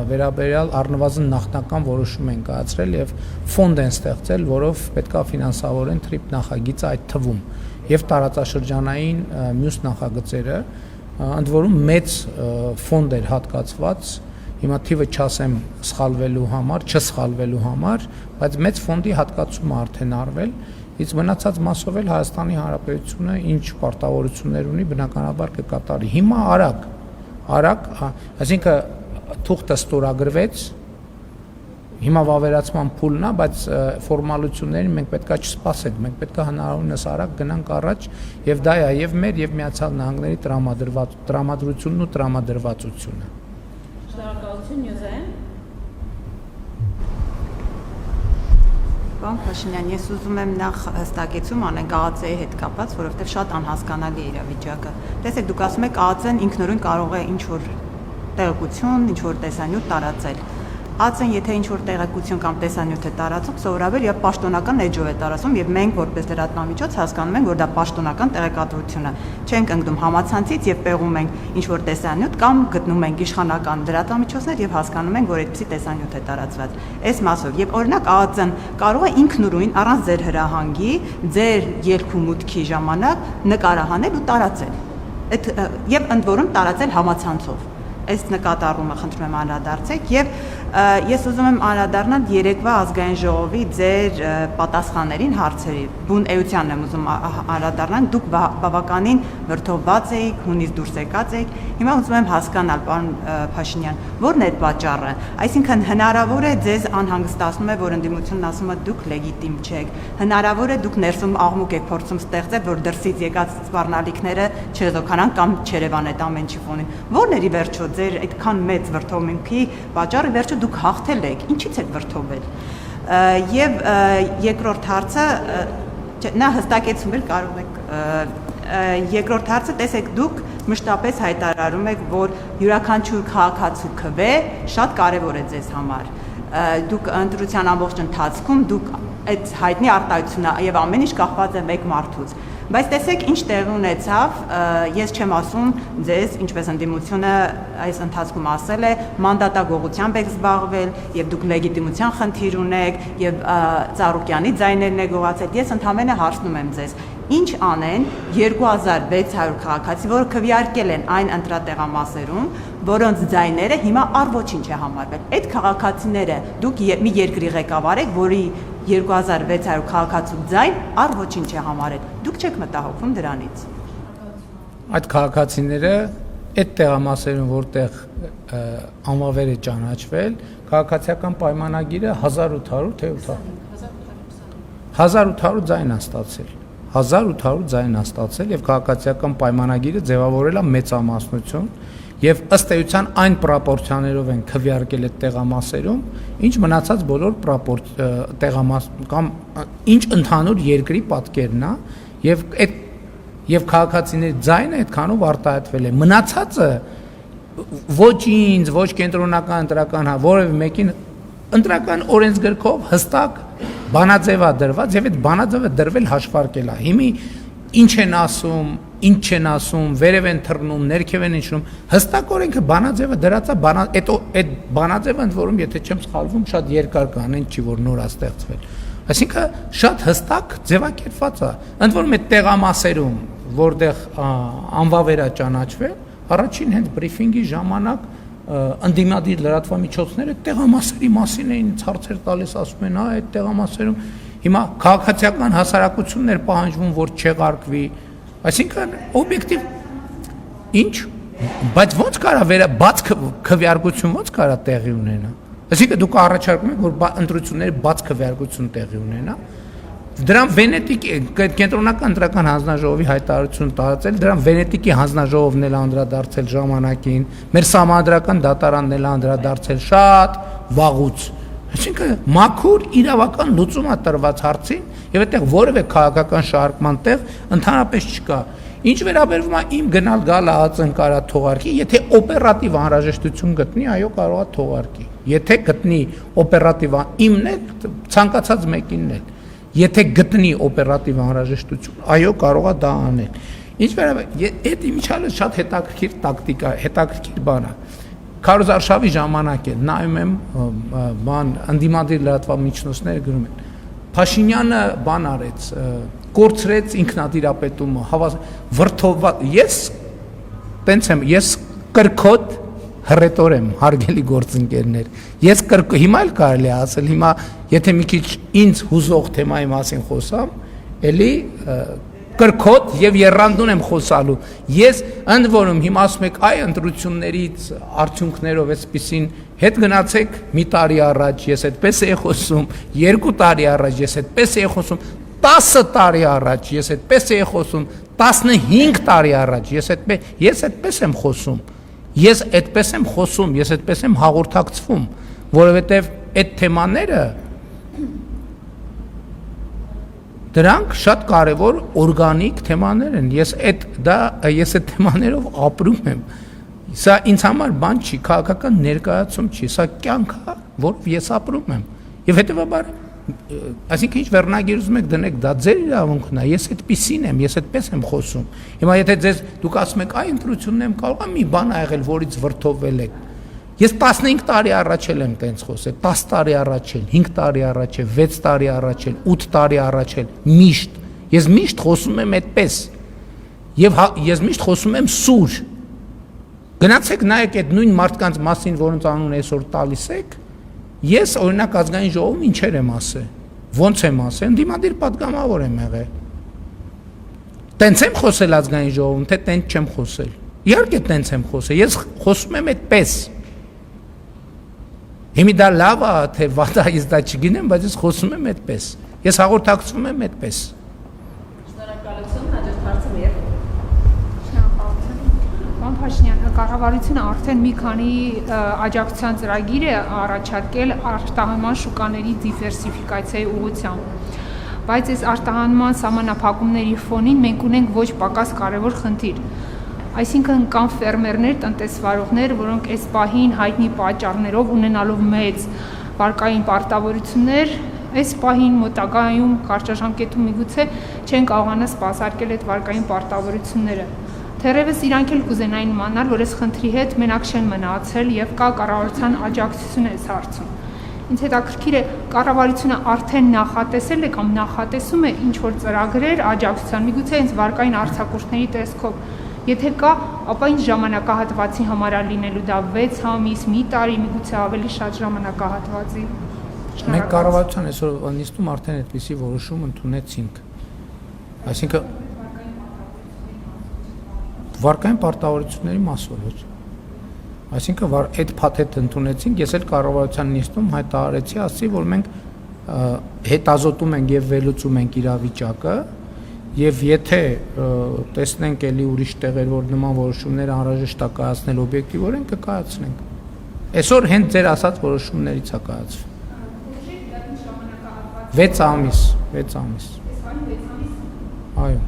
վերաբերյալ առնվազն նախնական որոշում են կայացրել եւ ֆոնդ են ստեղծել, որով պետքա ֆինանսավորեն թրիփ նախագիծը այդ թվում եւ տարածաշրջանային մյուս նախագծերը, ընդ որում մեծ ֆոնդ էր հատկացված, հիմա թիվը չասեմ չսխալվելու համար, բայց մեծ ֆոնդի հատկացումը արդեն արվել Իսկ մնացած մասով էլ Հայաստանի Հանրապետությունը ինչ պարտավորություններ ունի, բնականաբար կկատարի։ Հիմա արագ, այսինքն թուղթը ստորագրվեց, հիմա վավերացման փուլն է, բայց ֆորմալություններին մենք պետքա չսպասենք, մենք պետքա հնարավորինս արագ գնանք առաջ, եւ դա է եւ մեր եւ Միացյալ Նահանգների տրամադրությունն ու տրամադրվածությունը։ Շնորհակալություն Նյուզեն։ Պարոն Փաշինյան, ես ուզում եմ նախ հստակեցում անենք ԱԱԾ-ի հետ կապված, որովհետև շատ անհասկանալի է իրավիճակը։ Տեսեք, դուք ասում եք ԱԱԾ-ն ինքնուրույն կարող է ինչ-որ տեղեկություն, ինչ-որ տեսանյութ տարածել։ ԱԱԾ-ն եթե ինչ-որ տեղեկություն կամ տեսանյութ է տարածում, սովորաբար եւ պաշտոնական էջով է տարածում եւ մենք որպես լրատվամիջոց հասկանում ենք, որ դա պաշտոնական տեղեկատվություն է։ Չենք ընկնում համացանցից եւ պեղում ենք ինչ-որ տեսանյութ կամ գտնում ենք իշխանական լրատվամիջոցներ եւ հասկանում ենք, որ այդպիսի տեսանյութ է տարածված։ Այս մասով եւ օրինակ ԱԱԾ-ն կարող է ինքնուրույն առանց ձեր հրահանգի, ձեր ելք ու մուտքի ժամանակ նկարահանել ու տարածել։ Այդ եւ ընդ որում տարածել համացանցով։ Այս նկատառումը խնդրում եմ անդրադարձեք եւ ես ուզում եմ անդրադառնալ երեկվա ազգային ժողովի ձեր պատասխաններին հարցերի։ Բուն էությանն եմ ուզում անդրադառնալ, դուք բավականին վրդովված եք, հունից դուրս եկած եք։ Հիմա ուզում եմ հասկանալ, պարոն Փաշինյան, ո՞րն է պատճառը։ Այսինքն հնարավոր է ձեզ անհանգստացնում է, որ ընդդիմությունն ասում է դուք լեգիտիմ չեք։ Հնարավոր է դուք ներսում աղմուկ եք փորձում ստեղծել, որ դրսից եկած սպառնալիքները չեզոքանան կամ չերևան այդ ամեն ինչի ֆոնին։ Ո՞րն է ի վերջո ձեր այդքան մեծ վրդովմունքի պատճառը, վերջո դուք հաղթել եք, ինչից եք վրդովել։ Եվ երկրորդ հարցը նա հստակեցում էլ կարող եք երկրորդ հարցը, տեսեք, դուք մշտապես հայտարարում եք, որ յուրաքանչյուր քաղաքացու քվե շատ կարևոր է ձեզ համար։ Դուք ընտրության ամբողջ ընթացքում դուք այդ հայտնի արտահայտությունը եւ ամեն ինչ կախված է մեկ մարդուց։ Բայց տեսեք ինչ տեղի ունեցավ, ես չեմ ասում ձեզ, ինչպես ընդդիմությունը այս ընթացքում ասել է, մանդատագողությամբ եք զբաղվել եւ դուք լեգիտիմության խնդիր ունեք եւ Ծառուկյանի ձայներն է գողացել։ Ես ընդհանրապես հարցնում եմ ձեզ, ինչ անեն 2600 քաղաքացի, որը քվեարկել են այն ընտրատեղամասերում, որոնց ձայները հիմա առ-ոչինչ է համարվել։ Այդ քաղաքացիները դուք մի երկրի ղեկավար եք, որի 2600 քաղաքացու ձայն առ-ոչինչ է համարել։ Դուք չեք մտահոգվում դրանից։ Այդ քաղաքացիները այդ տեղամասերում, որտեղ անվավեր է ճանաչվել, քաղաքացիական պայմանագիրը 1800 թե 1800 ձայն է ստացել։ 1800 ձայն է ստացել եւ քաղաքացիական պայմանագիրը ձևավորել է մեծամասնություն եւ ըստ էության այն պրոպորցիաներով են քվեարկել այդ տեղամասերում, ինչ մնացած բոլոր տեղամաս կամ ինչ ընդհանուր երկրի պատկերն է եւ քաղաքացիների ձայնը այդքանով արտահայտվել է։ Մնացածը ոչ ինձ, ոչ կենտրոնական ընտրական որևէ մեկին ընտրական օրենսգրքով հստակ բանաձև է դրված եւ այդ բանաձևը դրվել հաշվարկել է։ Հիմի ինչ են ասում, ինչ չեն ասում, վերև են թռնում, ներքև են իջնում, հստակ օրենքը բանաձևը դրած է, այդ բանաձևը ընդ որում, եթե չեմ սխալվում, շատ երկար կանեն, չի որ նոր է ստեղծվել։ Այսինքն շատ հստակ ձևակերպված է։ Ընդ որում այդ տեղամասերում, որտեղ անվավեր է ճանաչվել, առաջին հենց բրիֆինգի ժամանակ ընդդիմադիր լրատվամիջոցները տեղամասերի մասին էին հարցեր տալիս, ասում են, այդ տեղամասերում հիմա քաղաքացիական հասարակություններ պահանջվում, որ չեղարկվի, այսինքն օբյեկտիվ ինչ, բայց ո՞նց կարա բաց քվեարկություն ո՞նց կարա տեղի ունենա։ Այսինքն դուք առաջարկում եք, որ ընտրությունների բաց քվեարկություն տեղի ունենա։ Դրան Վենետիկի կենտրոնական ընտրական հանձնաժողովի հայտարարություն տարածել, դրան Վենետիկի հանձնաժողովն էլ անդրադարձել ժամանակին, մեր սահմանադրական դատարանն էլ անդրադարձել շատ վաղուց։ Այսինքն մաքուր իրավական լուծում է տրված հարցին եւ այդտեղ որևէ քաղաքական շարժման տեղ ընդհանրապես չկա։ Ինչ վերաբերվում է իմ գնալ գալ ԱԱԾ-ն կարա թողարկի, եթե օպերատիվ անհրաժեշտություն գտնի, այո, կարող է թողարկի։ Եթե գտնի օպերատիվ իմն է, ցանկացած մեկինն է։ Եթե գտնի օպերատիվ անհրաժեշտություն, այո, կարող է դա անել։ Ինչ վերաբերում այդ իմիջիալը շատ հետաքրքիր տակտիկա, հետաքրքիր բան է։ Քարոզարշավի ժամանակ է նայում եմ բան ընդդիմադիր լրատվամիջոցները գրում են Փաշինյանը բան արեց, կորցրեց ինքնատիրապետումը, վրդովված, ես կրկոտ հռետոր եմ, հարգելի գործընկերներ, հիմա էլ կարելի է ասել, հիմա եթե մի քիչ ինձ հուզող թեմայի մասին խոսամ, էլի կրկոտ եւ երանդուն եմ խոսալու։ Ես ընդ որում հիմա ասում եք, այ ընտրություններից արդյունքներով այսպեսին հետ գնացեք մի տարի առաջ, ես այդպես էի խոսում, 2 տարի առաջ ես այդպես էի խոսում, 10 տարի առաջ ես այդպես էի խոսում, 15 տարի առաջ ես այդպես եմ խոսում։ Ես այդպես եմ խոսում, ես այդպես եմ հաղորդակցվում, որովհետեւ այդ թեմաները դրանք շատ կարևոր օրգանիկ թեմաներ են։ Ես այդ թեմաներով ապրում եմ։ Սա ինձ համար բան չի, քաղաքական ներկայացում չի, սա կյանք է, որով ես ապրում եմ։ Եվ հետեւաբար, այսինքն ինչ վերնագիր ուզում եք դնեք, դա ձեր իրավունքն է, ես այդպեսին եմ, ես այդպես եմ խոսում։ Հիմա եթե դուք ասում եք, այ ընտրությունն եմ կարող, մի բան ա եղել, որից վրդովվել եք։ Ես 15 տարի առաջ եմ տենց խոսել, 10 տարի առաջ էլ, 5 տարի առաջ էլ, 6 տարի առաջ էլ, 8 տարի առաջ էլ, միշտ։ Ես միշտ խոսում եմ այդպես։ Եվ ես միշտ խոսում եմ սուր։ Գնացեք նայեք այդ նույն մարդկանց մասին, որոնց անուն այսօր տալիս եք, ես օրինակ ազգային ժողովում ինչեր եմ ասել։ Ոնց եմ ասել, ընդդիմադիր պատգամավոր եմ եղել։ Տենց եմ խոսել ազգային ժողովում, թե տենց չեմ խոսել։ Իհարկե տենց եմ խոսել, ես խոսում եմ այդպես։ Հիմա դա լավ է, թե վատ է, ես դա չգիտեմ, բայց ես խոսում եմ այդպես։ Ես հաղորդակցվում եմ այդպես։ Շնորհակալություն, հաջորդ հարցը մեր։ Պարոն Փաշինյան, կառավարությունը արդեն մի քանի աջակցության ծրագիր է առաջարկել արտահանման շուկաների դիվերսիֆիկացիայի ուղղությամբ։ Բայց այս արտահանման սահմանափակումների ֆոնին մենք ունենք ոչ պակաս կարևոր խնդիր։ Այսինքն կան ֆերմերներ, տնտեսվարողներ, որոնք այս պահին հայտնի պատճառներով ունենալով մեծ վարկային պարտավորություններ, այս պահին մոտակայում կարճաժամկետում միգուցե չեն կարողանա սպասարկել այդ վարկային պարտավորությունները։ Թերևս իրանք էլ կուզենային իմանալ, որ այս խնդրի հետ մենակ չեն մնացել եւ կա կառավարության աջակցություն այս հարցում։ Ինձ հետաքրքիր է, կառավարությունը արդեն նախատեսել է կամ նախատեսում է ինչ որ ծրագրեր աջակցության, միգուցե հենց վարկային արձակուրդների տեսքով։ Եթե կա, ապա ինչ ժամանակահատվածի համար է լինելու դա 6 ամիս, մի տարի, միգուցե ավելի շատ ժամանակահատվածի։ Մենք կառավարության այսօր նիստում արդեն այդպիսի որոշում ընդունեցինք։ Այսինքն վարկային պարտավորությունների մասով։ Այսինքն այդ փաթեթը ընդունեցինք, ես էլ կառավարության նիստում հայտարարեցի, ասացի, որ մենք հետազոտում ենք եւ վերլուծում ենք իրավիճակը, եւ եթե տեսնենք էլի ուրիշ տեղեր, որ նման որոշումներ անհրաժեշտ է կայացնել օբյեկտիվորեն, կկայացնենք։ Այսօր հենց ձեր ասած որոշումներից է կայացվում։ 6 ամիս, 6 ամիս։ Այո։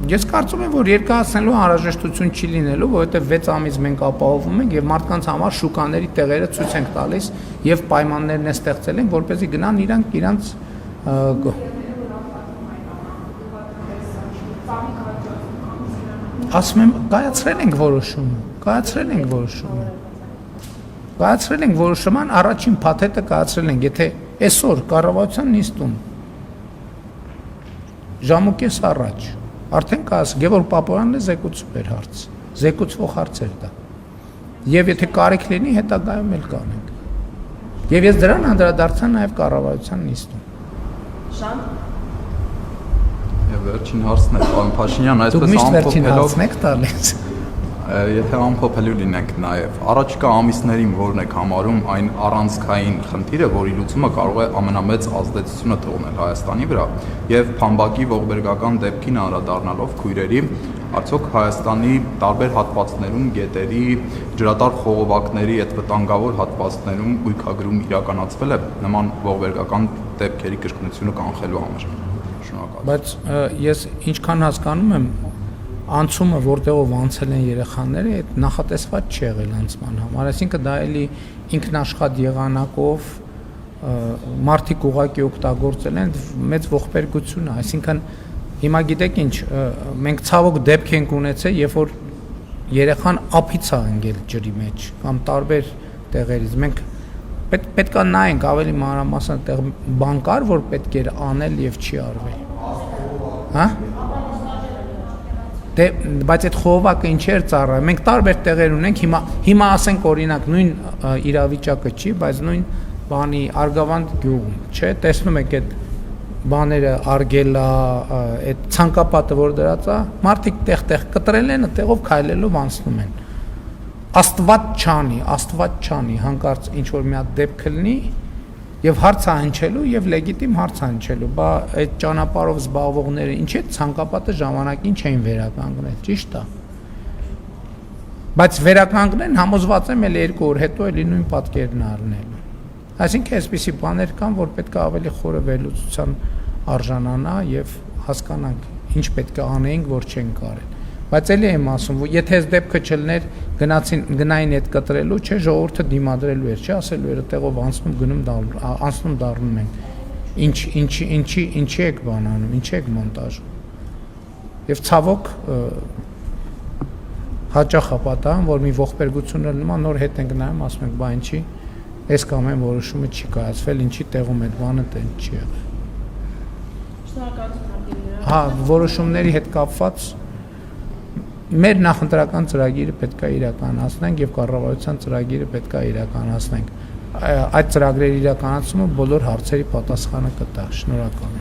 Ես կարծում եմ, որ երկարացնելու անհրաժեշտություն չի լինելու, որովհետև 6 ամիս մենք ապահովում ենք եւ մարդկանց համար շուկաների տեղերը ցույց ենք տալիս եւ պայմաններն է ստեղծել ենք, որպեսզի գնան իրանց ասում եմ, կայացրել ենք որոշումը, առաջին փաթեթը կայացրել ենք, եթե այսօր կառավարության նիստում ժամուկես առաջ արդեն կաս Գևորգ Պապոյանն է զեկուցում էր հարց, զեկուցվող հարց էր դա։ Եվ եթե կարիք լինի, հետագայում էլ կանենք։ Եվ ես դրան անդրադարձա նաև կառավարության նիստում։ Շան։ Եվ վերջին հարցն է, պարոն Փաշինյան, այսպես ամփոփելով, եթե ամփոփելու լինենք նաև, առաջիկա ամիսներին որն եք համարում այն առանցքային խնդիրը, որի լուծումը կարող է ամենամեծ ազդեցությունը թողնել Հայաստանի վրա, եւ փամբակի ողբերգական դեպքին անդրադառնալով քույրերի, արդյոք Հայաստանի տարբեր հատվածներում գետերի, ջրատար խողովակների այդ վտանգավոր հատվածներում գույքագրում իրականացվել է նման ողբերգական դեպքերի կրկնությունը կանխելու համար։ Շնորհակալ։ Բայց ես ինչքան հասկանում եմ, անցումը, որտեղով անցել են երեխաները, այդ նախատեսված չի եղել անցման համար, այսինքն դա էլի ինքնաշխատ եղանակով մարդիկ ուղղակի օգտագործել են մեծ ողբերգություն է, այսինքն հիմա գիտեք ինչ, մենք ցավոք դեպք ենք ունեցել, երբ որ երեխան ափից է ընկել ջրի մեջ կամ տարբեր տեղերից, մենք պետք է նայենք ավելի մանրամասն տեղ բան կար, որ պետք էր անել եւ չի արվել։ Հա? Բայց այդ խողովակը ինչեր ծառայում, մենք տարբեր տեղեր ունենք, հիմա ասենք օրինակ նույն իրավիճակը չի, բայց նույն բանի Արգավանդ գյուղում, չէ, տեսնում եք այդ բաները արգելա, այդ ցանկապատը որ դրած է, մարդիկ տեղ-տեղ կտրել են, այդտեղով քայլելով անցնում են։ Աստված չանի, հանկարծ ինչ որ մի հատ դեպք լինի եւ հարց հնչելու եւ լեգիտիմ հարց հնչելու, բա այդ ճանապարհով զբաղվողները ինչի՞ է ցանկապատը ժամանակին չէին վերականգնել, ճիշտ է։ Բայց վերականգնեն համոզված եմ էլ 2 օր հետո էլի նույն պատկերն առնելու։ Այսինքն այսպիսի բաներ կան, որ պետք է ավելի խորը վերլուծության արժանանա եւ հասկանանք ինչ պետք է անեինք, որ չենք արել։ Բայց էլի եմ ասում, որ եթե այս դեպքը չլներ, գնային այդ կտրելու, չէ, ժողովուրդը դիմադրելու էր, չէ, ասելու էր այդտեղով անցնում դառնում են։ Ինչի եք բան անում, ինչի եք մոնտաժում։ Եվ ցավոք հաճախ է պատահում, որ մի ողբերգությունը նման նոր հետ ենք նայում, ասում ենք, բա ինչի, այս կամ այն որոշումը չի կայացվել, ինչի տեղում այդ բանը տեն չի եղել։ Շնորհակալություն։ Հա, որոշումների հետ կապված մեր նախընտրական ծրագիրը պետք է իրականացնենք եւ կառավարության ծրագիրը պետք է իրականացնենք։ Այդ ծրագրերի իրականացումը բոլոր հարցերի պատասխանը կտա։ Շնորհակալ եմ։